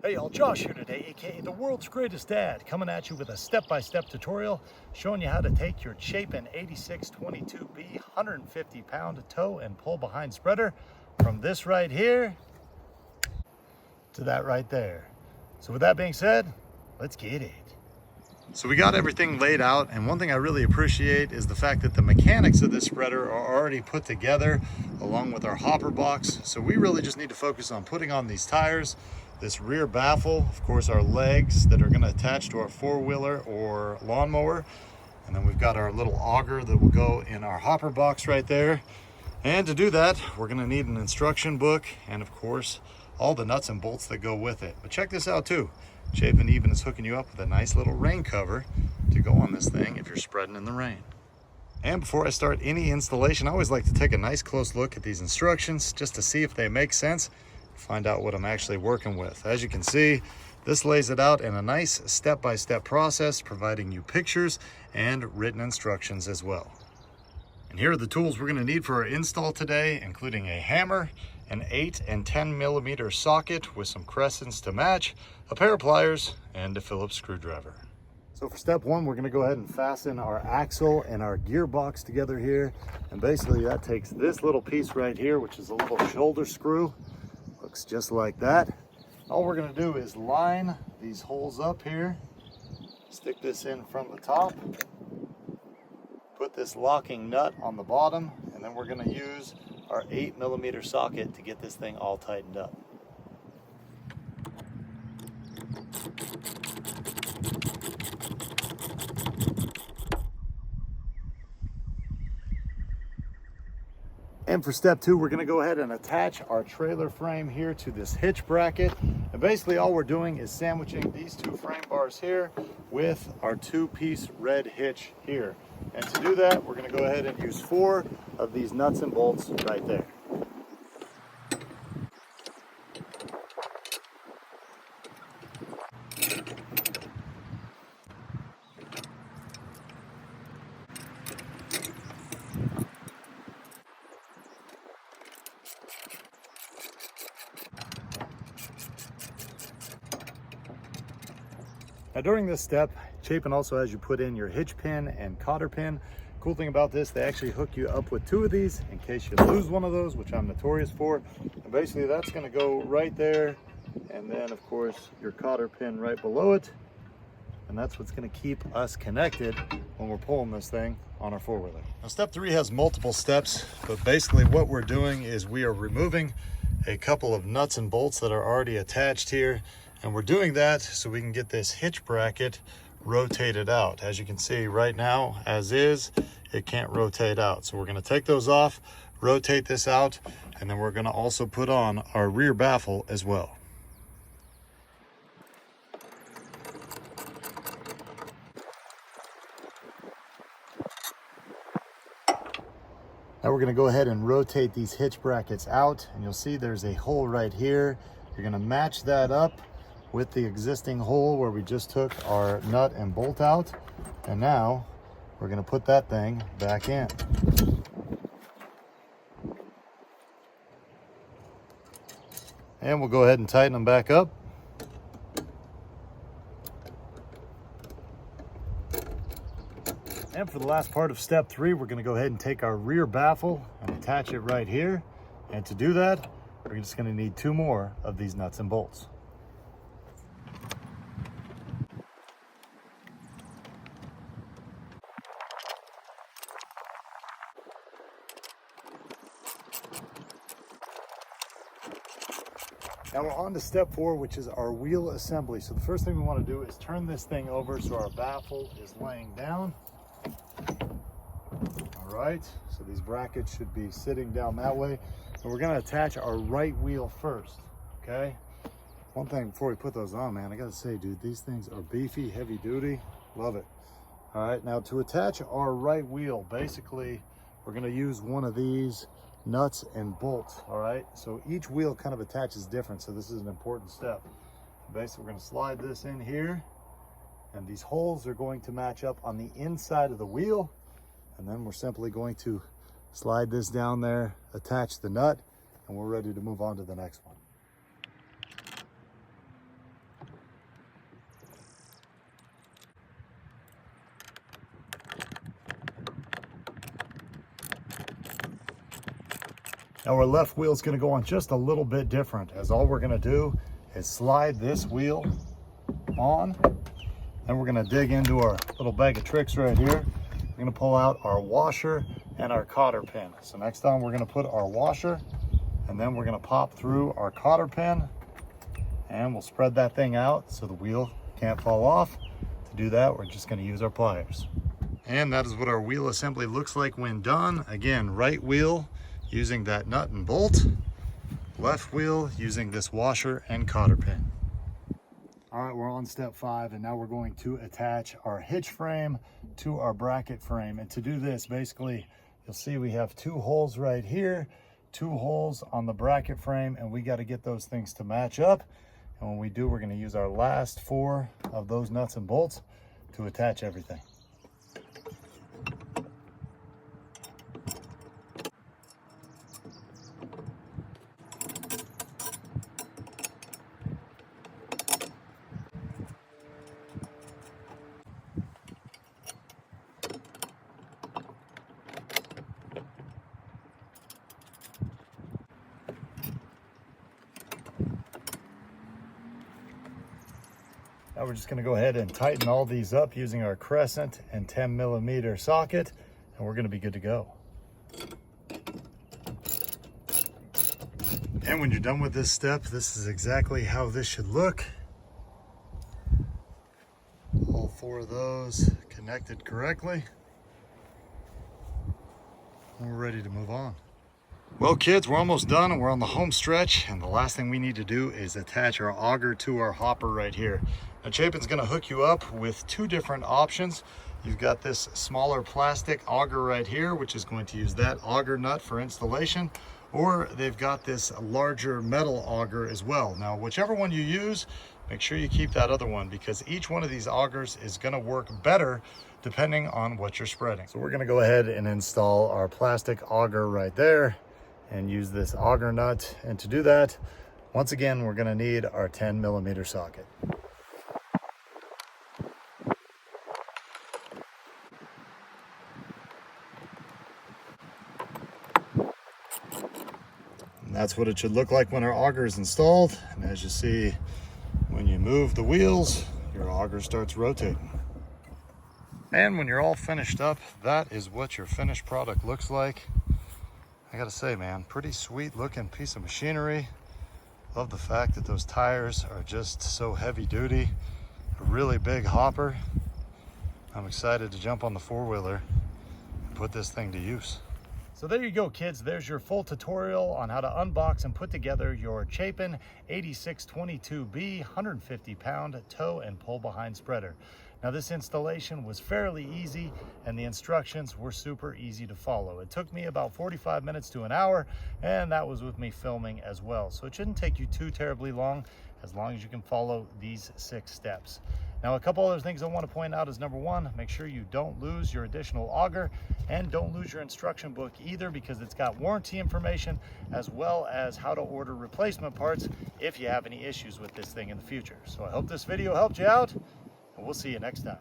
Hey y'all, Josh here today, aka the world's greatest dad, coming at you with a step-by-step tutorial showing you how to take your Chapin 8622B 150-pound tow and pull behind spreader from this right here to that right there. So with that being said, let's get it. So we got everything laid out, and one thing I really appreciate is the fact that the mechanics of this spreader are already put together along with our hopper box. So we really just need to focus on putting on these tires, this rear baffle, of course our legs that are going to attach to our four-wheeler or lawnmower, and then we've got our little auger that will go in our hopper box right there. And to do that, we're going to need an instruction book and of course all the nuts and bolts that go with it. But check this out too. Chapin even is hooking you up with a nice little rain cover to go on this thing if you're spreading in the rain. And before I start any installation, I always like to take a nice close look at these instructions just to see if they make sense, find out what I'm actually working with. As you can see, this lays it out in a nice step-by-step process, providing you pictures and written instructions as well. And here are the tools we're going to need for our install today, including a hammer, an 8 and 10 millimeter socket with some crescents to match, a pair of pliers, and a Phillips screwdriver. So for step one, we're going to go ahead and fasten our axle and our gearbox together here. And basically that takes this little piece right here, which is a little shoulder screw. Looks just like that. All we're going to do is line these holes up here, stick this in from the top, put this locking nut on the bottom, and then we're going to use our 8 millimeter socket to get this thing all tightened up. And for step two, we're going to go ahead and attach our trailer frame here to this hitch bracket. And basically all we're doing is sandwiching these two frame bars here with our two-piece red hitch here. And to do that, we're going to go ahead and use 4 of these nuts and bolts right there. Now during this step, Chapin also has you put in your hitch pin and cotter pin. Cool thing about this, they actually hook you up with 2 of these in case you lose one of those, which I'm notorious for. And basically that's going to go right there, and then of course your cotter pin right below it. And that's what's going to keep us connected when we're pulling this thing on our four-wheeler. Now step 3 has multiple steps, but basically what we're doing is we are removing a couple of nuts and bolts that are already attached here. And we're doing that so we can get this hitch bracket rotated out. As you can see right now, as is, it can't rotate out. So we're going to take those off, rotate this out, and then we're going to also put on our rear baffle as well. Now we're going to go ahead and rotate these hitch brackets out, and you'll see there's a hole right here. You're going to match that up with the existing hole where we just took our nut and bolt out, and now we're going to put that thing back in. And we'll go ahead and tighten them back up. And for the last part of step 3, we're going to go ahead and take our rear baffle and attach it right here. And to do that, we're just going to need 2 more of these nuts and bolts. Now we're on to step 4, which is our wheel assembly. So the first thing we want to do is turn this thing over so our baffle is laying down. All right, so these brackets should be sitting down that way. And we're going to attach our right wheel first, okay? One thing before we put those on, man, I got to say, dude, these things are beefy, heavy duty. Love it. All right, now to attach our right wheel, basically, we're going to use one of these nuts and bolts. All right, so each wheel kind of attaches different, so this is an important step. Basically, we're going to slide this in here, and these holes are going to match up on the inside of the wheel, and then we're simply going to slide this down there, attach the nut, and we're ready to move on to the next one. Now our left wheel is going to go on just a little bit different, as all we're going to do is slide this wheel on, and we're going to dig into our little bag of tricks right here. We're going to pull out our washer and our cotter pin. So next time we're going to put our washer, and then we're going to pop through our cotter pin, and we'll spread that thing out so the wheel can't fall off. To do that, we're just going to use our pliers. And that is what our wheel assembly looks like when done. Again, right wheel using that nut and bolt, left wheel using this washer and cotter pin. All right, we're on step 5, and now we're going to attach our hitch frame to our bracket frame. And to do this, basically, you'll see we have 2 holes right here, 2 holes on the bracket frame, and we got to get those things to match up. And when we do, we're going to use our last 4 of those nuts and bolts to attach everything. Now we're just going to go ahead and tighten all these up using our crescent and 10mm socket, and we're going to be good to go. And when you're done with this step, this is exactly how this should look. All 4 of those connected correctly. And we're ready to move on. Well, kids, we're almost done and we're on the home stretch, and the last thing we need to do is attach our auger to our hopper right here. Now Chapin's going to hook you up with 2 different options. You've got this smaller plastic auger right here, which is going to use that auger nut for installation, or they've got this larger metal auger as well. Now whichever one you use, make sure you keep that other one, because each one of these augers is going to work better depending on what you're spreading. So we're going to go ahead and install our plastic auger right there and use this auger nut. And to do that, once again, we're going to need our 10mm socket. And that's what it should look like when our auger is installed. And as you see, when you move the wheels, your auger starts rotating. And when you're all finished up, that is what your finished product looks like. I gotta say, man, pretty sweet looking piece of machinery. Love the fact that those tires are just so heavy duty. A really big hopper. I'm excited to jump on the 4-wheeler and put this thing to use. So there you go, kids. There's your full tutorial on how to unbox and put together your Chapin 8622B 150-pound tow and pull behind spreader. Now this installation was fairly easy, and the instructions were super easy to follow. It took me about 45 minutes to an hour, and that was with me filming as well. So it shouldn't take you too terribly long, as you can follow these 6 steps. Now a couple other things I want to point out is, number 1, make sure you don't lose your additional auger, and don't lose your instruction book either, because it's got warranty information as well as how to order replacement parts if you have any issues with this thing in the future. So I hope this video helped you out, and we'll see you next time.